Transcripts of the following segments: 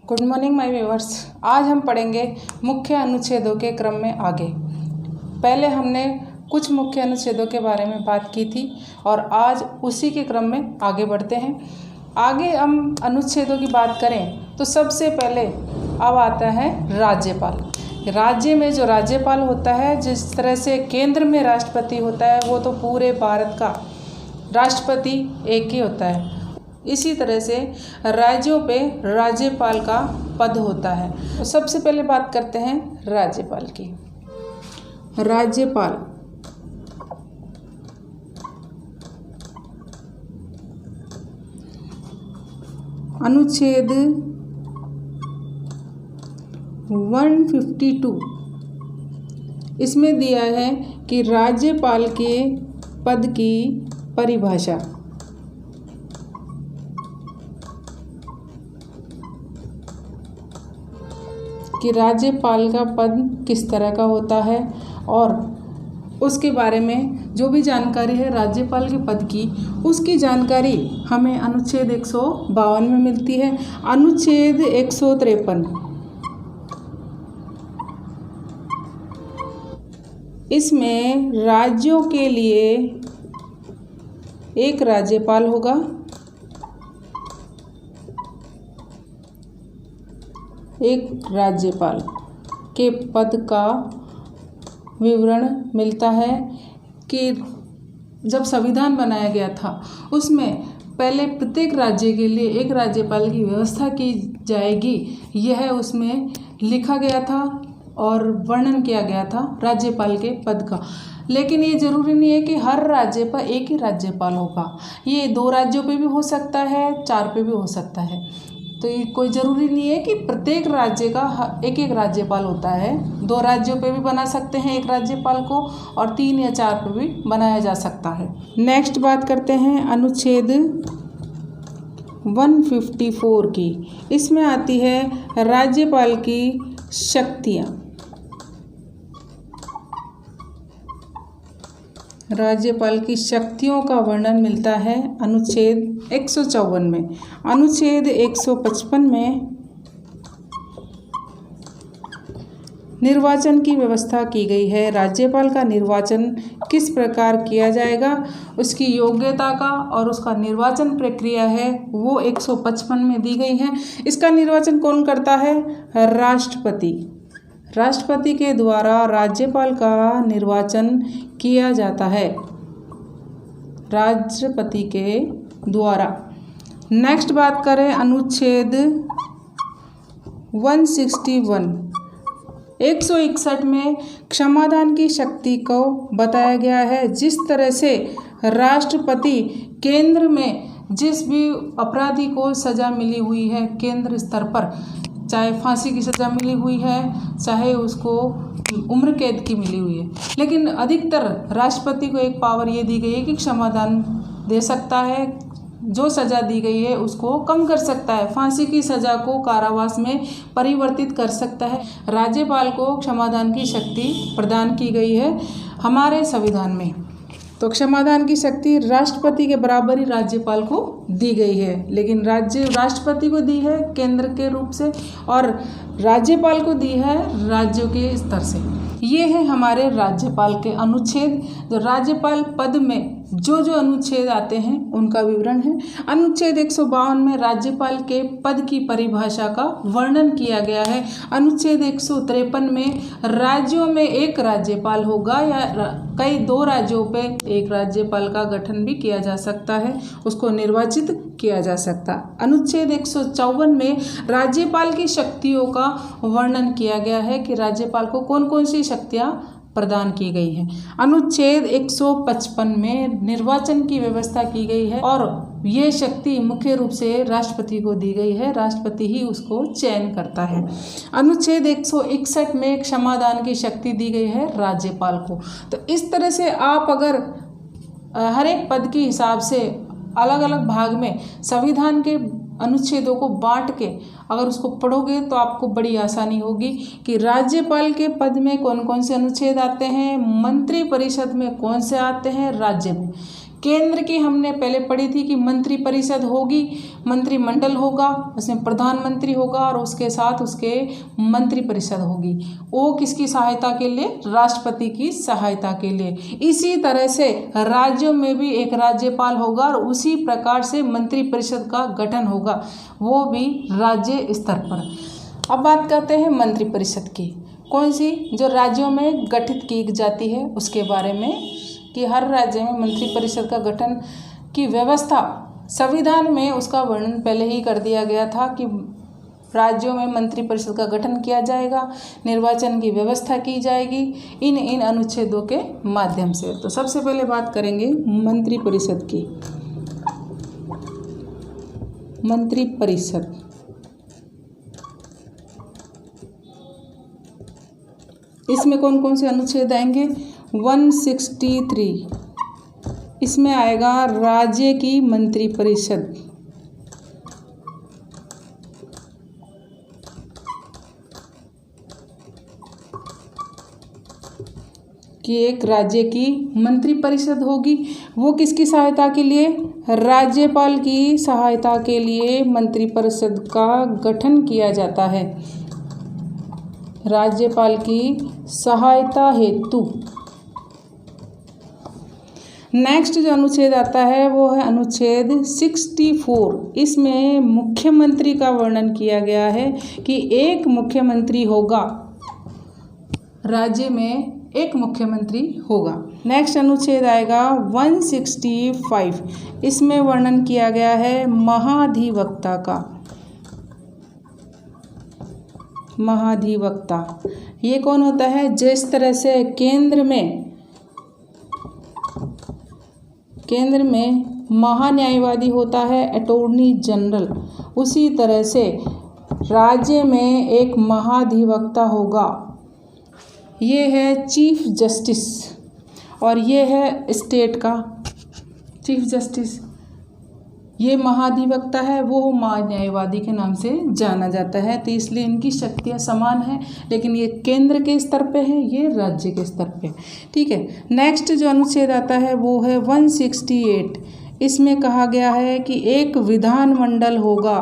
Good morning my viewers. आज हम पढ़ेंगे मुख्य अनुच्छेदों के क्रम में आगे। पहले हमने कुछ मुख्य अनुच्छेदों के बारे में बात की थी और आज उसी के क्रम में आगे बढ़ते हैं। आगे हम अनुच्छेदों की बात करें तो सबसे पहले अब आता है राज्यपाल। राज्य में जो राज्यपाल होता है, जिस तरह से केंद्र में राष्ट्रपति होता है, वो तो पूरे भारत का राष्ट्रपति एक ही होता है। इसी तरह से राज्यों पे राज्यपाल का पद होता है। तो सबसे पहले बात करते हैं राज्यपाल की। राज्यपाल अनुच्छेद 152 इसमें दिया है कि राज्यपाल के पद की परिभाषा। कि राज्यपाल का पद किस तरह का होता है और उसके बारे में जो भी जानकारी है राज्यपाल के पद की, उसकी जानकारी हमें अनुच्छेद 152 में मिलती है। अनुच्छेद 153 इसमें राज्यों के लिए एक राज्यपाल होगा। एक राज्यपाल के पद का विवरण मिलता है कि जब संविधान बनाया गया था उसमें पहले प्रत्येक राज्य के लिए एक राज्यपाल की व्यवस्था की जाएगी, यह उसमें लिखा गया था और वर्णन किया गया था राज्यपाल के पद का। लेकिन ये ज़रूरी नहीं है कि हर राज्य पर एक ही राज्यपाल होगा। ये 2 राज्यों पे भी हो सकता है, 4 पे भी हो सकता है। तो ये कोई ज़रूरी नहीं है कि प्रत्येक राज्य का एक एक राज्यपाल होता है। 2 राज्यों पे भी बना सकते हैं एक राज्यपाल को और 3 या 4 पे भी बनाया जा सकता है। नेक्स्ट बात करते हैं अनुच्छेद 154 की। इसमें आती है राज्यपाल की शक्तियाँ। राज्यपाल की शक्तियों का वर्णन मिलता है अनुच्छेद 154 में। अनुच्छेद 155 में निर्वाचन की व्यवस्था की गई है। राज्यपाल का निर्वाचन किस प्रकार किया जाएगा, उसकी योग्यता का और उसका निर्वाचन प्रक्रिया है वो 155 में दी गई है। इसका निर्वाचन कौन करता है? राष्ट्रपति। राष्ट्रपति के द्वारा राज्यपाल का निर्वाचन किया जाता है, राष्ट्रपति के द्वारा। नेक्स्ट बात करें अनुच्छेद 161। 161 में क्षमादान की शक्ति को बताया गया है। जिस तरह से राष्ट्रपति केंद्र में जिस भी अपराधी को सज़ा मिली हुई है केंद्र स्तर पर, चाहे फांसी की सज़ा मिली हुई है, चाहे उसको उम्र कैद की मिली हुई है, लेकिन अधिकतर राष्ट्रपति को एक पावर ये दी गई है कि क्षमादान दे सकता है। जो सज़ा दी गई है उसको कम कर सकता है, फांसी की सज़ा को कारावास में परिवर्तित कर सकता है। राज्यपाल को क्षमादान की शक्ति प्रदान की गई है हमारे संविधान में। तो क्षमादान की शक्ति राष्ट्रपति के बराबर ही राज्यपाल को दी गई है, लेकिन राष्ट्रपति को दी है केंद्र के रूप से और राज्यपाल को दी है राज्यों के स्तर से। ये है हमारे राज्यपाल के अनुच्छेद। जो राज्यपाल पद में जो अनुच्छेद आते हैं उनका विवरण है। अनुच्छेद 152 में राज्यपाल के पद की परिभाषा का वर्णन किया गया है। अनुच्छेद 153 में राज्यों में एक राज्यपाल होगा या कई 2 राज्यों पे एक राज्यपाल का गठन भी किया जा सकता है, उसको निर्वाचित किया जा सकता। अनुच्छेद 154 में राज्यपाल की शक्तियों का वर्णन किया गया है कि राज्यपाल को कौन कौन सी शक्तियाँ प्रदान की गई हैं। अनुच्छेद 155 में निर्वाचन की व्यवस्था की गई है और ये शक्ति मुख्य रूप से राष्ट्रपति को दी गई है, राष्ट्रपति ही उसको चयन करता है। अनुच्छेद 161 में क्षमादान की शक्ति दी गई है राज्यपाल को। तो इस तरह से आप अगर हर एक पद के हिसाब से अलग अलग भाग में संविधान के अनुच्छेदों को बांट के अगर उसको पढ़ोगे तो आपको बड़ी आसानी होगी कि राज्यपाल के पद में कौन कौन से अनुच्छेद आते हैं, मंत्री परिषद में कौन से आते हैं, राज्य में केंद्र की हमने पहले पढ़ी थी कि मंत्रिपरिषद होगी, मंत्रिमंडल होगा, उसमें प्रधानमंत्री होगा और उसके साथ उसके मंत्रिपरिषद होगी। वो किसकी सहायता के लिए? राष्ट्रपति की सहायता के लिए। इसी तरह से राज्यों में भी एक राज्यपाल होगा और उसी प्रकार से मंत्रिपरिषद का गठन होगा, वो भी राज्य स्तर पर। अब बात करते हैं मंत्रिपरिषद की। कौन सी? जो राज्यों में गठित की जाती है उसके बारे में, कि हर राज्य में मंत्रिपरिषद का गठन की व्यवस्था संविधान में उसका वर्णन पहले ही कर दिया गया था कि राज्यों में मंत्रिपरिषद का गठन किया जाएगा, निर्वाचन की व्यवस्था की जाएगी इन अनुच्छेदों के माध्यम से। तो सबसे पहले बात करेंगे मंत्रिपरिषद की। मंत्रिपरिषद इसमें कौन कौन से अनुच्छेद आएंगे? 163 इसमें आएगा राज्य की मंत्रिपरिषद, कि एक राज्य की मंत्रिपरिषद होगी। वो किसकी सहायता के लिए? राज्यपाल की सहायता के लिए मंत्रिपरिषद का गठन किया जाता है, राज्यपाल की सहायता हेतु। नेक्स्ट जो अनुच्छेद आता है वो है अनुच्छेद 64। इसमें मुख्यमंत्री का वर्णन किया गया है कि एक मुख्यमंत्री होगा, राज्य में एक मुख्यमंत्री होगा। नेक्स्ट अनुच्छेद आएगा 165। इसमें वर्णन किया गया है महाधिवक्ता का। महाधिवक्ता ये कौन होता है? जिस तरह से केंद्र में महान्यायवादी होता है अटॉर्नी जनरल, उसी तरह से राज्य में एक महाधिवक्ता होगा। ये है चीफ जस्टिस और ये है स्टेट का चीफ जस्टिस। ये महाधिवक्ता है, वो महान्यायवादी के नाम से जाना जाता है। तो इसलिए इनकी शक्तियाँ समान हैं, लेकिन ये केंद्र के स्तर पे है, ये राज्य के स्तर पे। ठीक है। नेक्स्ट जो अनुच्छेद आता है वो है 168। इसमें कहा गया है कि एक विधानमंडल होगा।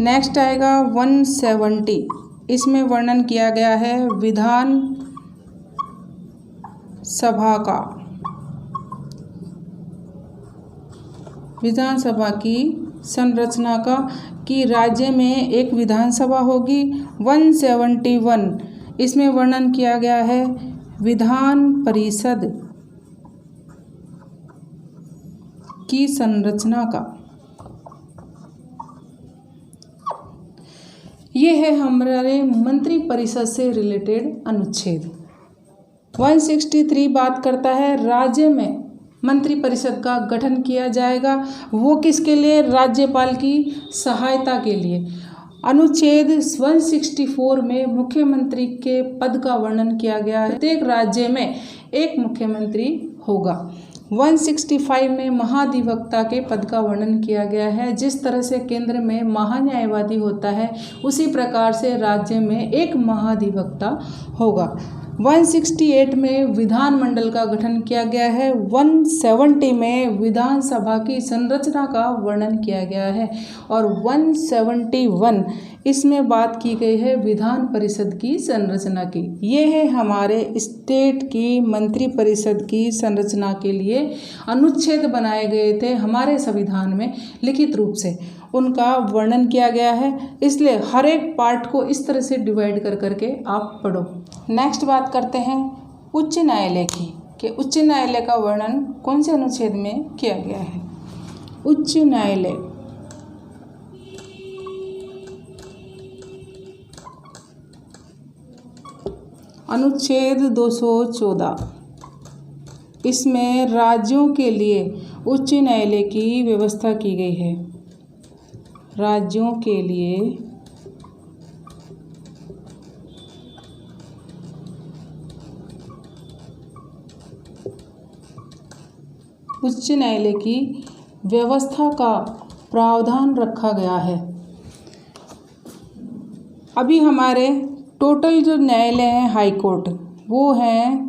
नेक्स्ट आएगा 170। इसमें वर्णन किया गया है विधान सभा का, विधानसभा की संरचना का, कि राज्य में एक विधानसभा होगी। 171 इसमें वर्णन किया गया है विधान परिषद की संरचना का। ये है हमारे मंत्रिपरिषद से रिलेटेड अनुच्छेद। 163 बात करता है राज्य में मंत्रिपरिषद का गठन किया जाएगा, वो किसके लिए? राज्यपाल की सहायता के लिए। अनुच्छेद 164 में मुख्यमंत्री के पद का वर्णन किया गया है। प्रत्येक राज्य में एक मुख्यमंत्री होगा। 165 में महाधिवक्ता के पद का वर्णन किया गया है। जिस तरह से केंद्र में महान्यायवादी होता है, उसी प्रकार से राज्य में एक महाधिवक्ता होगा। 168 में विधानमंडल का गठन किया गया है। 170 में विधानसभा की संरचना का वर्णन किया गया है और 171 इसमें बात की गई है विधान परिषद की संरचना की। ये है हमारे स्टेट की मंत्रिपरिषद की संरचना के लिए अनुच्छेद बनाए गए थे हमारे संविधान में, लिखित रूप से उनका वर्णन किया गया है। इसलिए हर एक पार्ट को इस तरह से डिवाइड कर करके आप पढ़ो। नेक्स्ट बात करते हैं उच्च न्यायालय की, कि उच्च न्यायालय का वर्णन कौन से अनुच्छेद में किया गया है। उच्च न्यायालय अनुच्छेद 214। इसमें राज्यों के लिए उच्च न्यायालय की व्यवस्था की गई है। राज्यों के लिए उच्च न्यायालय की व्यवस्था का प्रावधान रखा गया है। अभी हमारे टोटल जो न्यायालय हैं हाई कोर्ट, वो है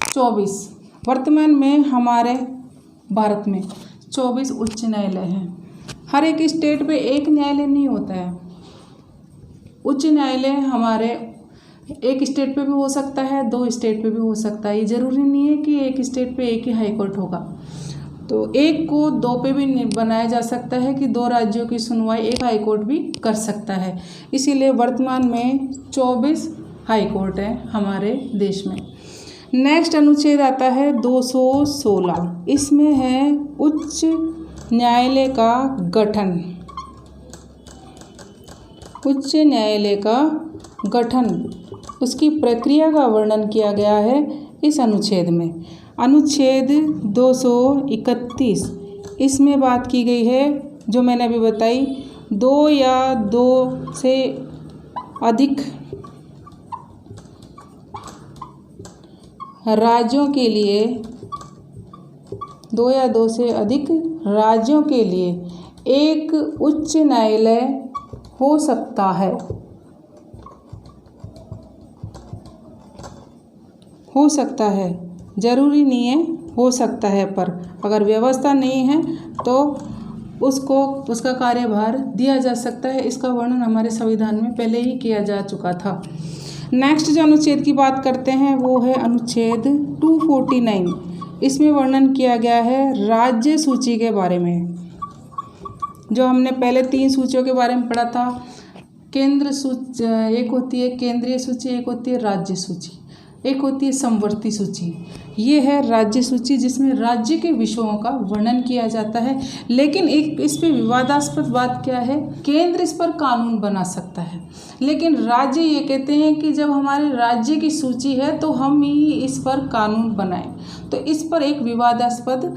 24। वर्तमान में हमारे भारत में 24 उच्च न्यायालय हैं। हर एक स्टेट पे एक न्यायालय नहीं होता है। उच्च न्यायालय हमारे एक स्टेट पे भी हो सकता है, 2 स्टेट पे भी हो सकता है। ये ज़रूरी नहीं है कि एक स्टेट पे एक ही हाई कोर्ट होगा। तो एक को 2 पे भी बनाया जा सकता है कि 2 राज्यों की सुनवाई एक हाई कोर्ट भी कर सकता है। इसीलिए वर्तमान में 24 हाई कोर्ट है हमारे देश में। नेक्स्ट अनुच्छेद आता है 216। इसमें है उच्च न्यायालय का गठन। उच्च न्यायालय का गठन, उसकी प्रक्रिया का वर्णन किया गया है इस अनुच्छेद में। अनुच्छेद 231, इसमें बात की गई है जो मैंने अभी बताई, 2 या 2 से अधिक राज्यों के लिए, 2 या 2 से अधिक राज्यों के लिए एक उच्च न्यायालय हो सकता है। हो सकता है, ज़रूरी नहीं है, हो सकता है, पर अगर व्यवस्था नहीं है तो उसको उसका कार्यभार दिया जा सकता है। इसका वर्णन हमारे संविधान में पहले ही किया जा चुका था। नेक्स्ट जो अनुच्छेद की बात करते हैं वो है अनुच्छेद 249। इसमें वर्णन किया गया है राज्य सूची के बारे में। जो हमने पहले 3 सूचियों के बारे में पढ़ा था, केंद्र सूची एक होती है, केंद्रीय सूची एक होती है, राज्य सूची एक होती है, समवर्ती सूची। ये है राज्य सूची जिसमें राज्य के विषयों का वर्णन किया जाता है। लेकिन एक इस पे विवादास्पद बात क्या है, केंद्र इस पर कानून बना सकता है, लेकिन राज्य ये कहते हैं कि जब हमारे राज्य की सूची है तो हम ही इस पर कानून बनाएं। तो इस पर एक विवादास्पद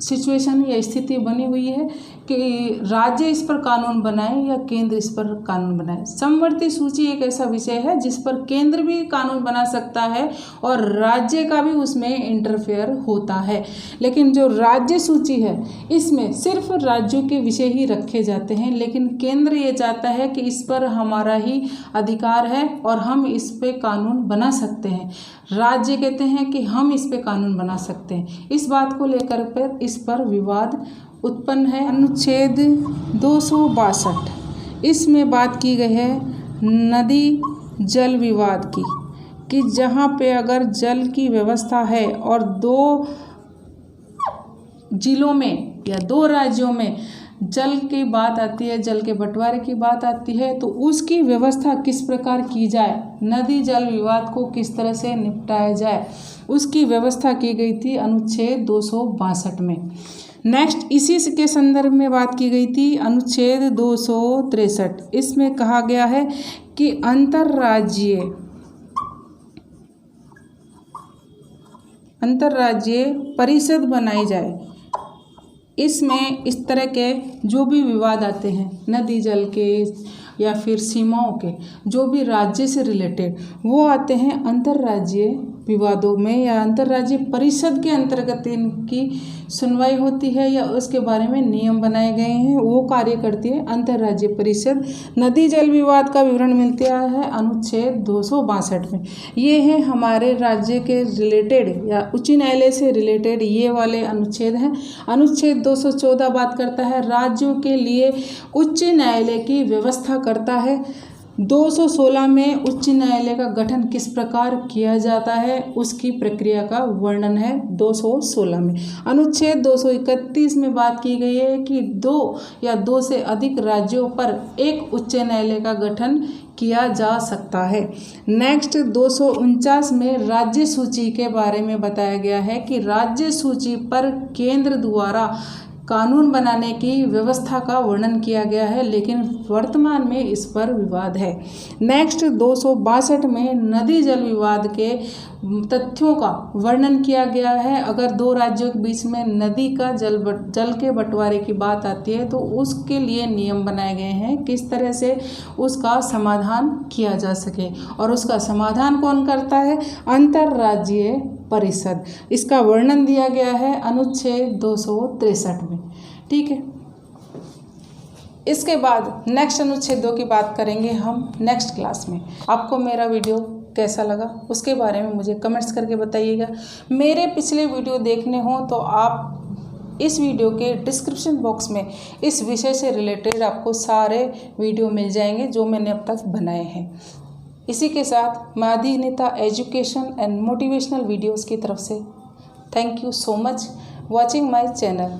सिचुएशन या स्थिति बनी हुई है कि राज्य इस पर कानून बनाए या केंद्र इस पर कानून बनाए। समवर्ती सूची एक ऐसा विषय है जिस पर केंद्र भी कानून बना सकता है और राज्य का भी उसमें इंटरफेयर होता है। लेकिन जो राज्य सूची है इसमें सिर्फ राज्यों के विषय ही रखे जाते हैं, लेकिन केंद्र ये चाहता है कि इस पर हमारा ही अधिकार है और हम इस पे कानून बना सकते हैं। राज्य कहते हैं कि हम इस पे कानून बना सकते हैं। इस बात को लेकर इस पर विवाद उत्पन्न है। अनुच्छेद 262, इसमें बात की गई है नदी जल विवाद की, कि जहाँ पे अगर जल की व्यवस्था है और 2 जिलों में या 2 राज्यों में जल की बात आती है, जल के बंटवारे की बात आती है, तो उसकी व्यवस्था किस प्रकार की जाए, नदी जल विवाद को किस तरह से निपटाया जाए, उसकी व्यवस्था की गई थी अनुच्छेद 262 में। नेक्स्ट इसी के संदर्भ में बात की गई थी अनुच्छेद 263। इसमें कहा गया है कि अंतर्राज्यीय परिषद बनाई जाए। इसमें इस तरह के जो भी विवाद आते हैं, नदी जल के या फिर सीमाओं के, जो भी राज्य से रिलेटेड, वो आते हैं अंतर्राज्यीय विवादों में या अंतर्राज्यीय परिषद के अंतर्गत इनकी सुनवाई होती है या उसके बारे में नियम बनाए गए हैं, वो कार्य करती है अंतर्राज्यीय परिषद। नदी जल विवाद का विवरण मिलता है अनुच्छेद 262 में। ये है हमारे राज्य के रिलेटेड या उच्च न्यायालय से रिलेटेड ये वाले अनुच्छेद हैं। अनुच्छेद 214 बात करता है राज्यों के लिए उच्च न्यायालय की व्यवस्था करता है। 216 में उच्च न्यायालय का गठन किस प्रकार किया जाता है उसकी प्रक्रिया का वर्णन है 216 में। अनुच्छेद 231 में बात की गई है कि 2 या 2 से अधिक राज्यों पर एक उच्च न्यायालय का गठन किया जा सकता है। नेक्स्ट 249 में राज्य सूची के बारे में बताया गया है कि राज्य सूची पर केंद्र द्वारा कानून बनाने की व्यवस्था का वर्णन किया गया है, लेकिन वर्तमान में इस पर विवाद है। नेक्स्ट 262 में नदी जल विवाद के तथ्यों का वर्णन किया गया है। अगर 2 राज्यों के बीच में नदी का जल के बंटवारे की बात आती है तो उसके लिए नियम बनाए गए हैं किस तरह से उसका समाधान किया जा सके, और उसका समाधान कौन करता है, अंतर्राज्यीय परिषद। इसका वर्णन दिया गया है अनुच्छेद 263 में। ठीक है, इसके बाद नेक्स्ट अनुच्छेद 2 की बात करेंगे हम नेक्स्ट क्लास में। आपको मेरा वीडियो कैसा लगा उसके बारे में मुझे कमेंट्स करके बताइएगा। मेरे पिछले वीडियो देखने हो तो आप इस वीडियो के डिस्क्रिप्शन बॉक्स में इस विषय से रिलेटेड आपको सारे वीडियो मिल जाएंगे जो मैंने अब तक बनाए हैं। इसी के साथ मैं अधिनिता एजुकेशन एंड मोटिवेशनल वीडियोज़ की तरफ से thank you so much watching my channel.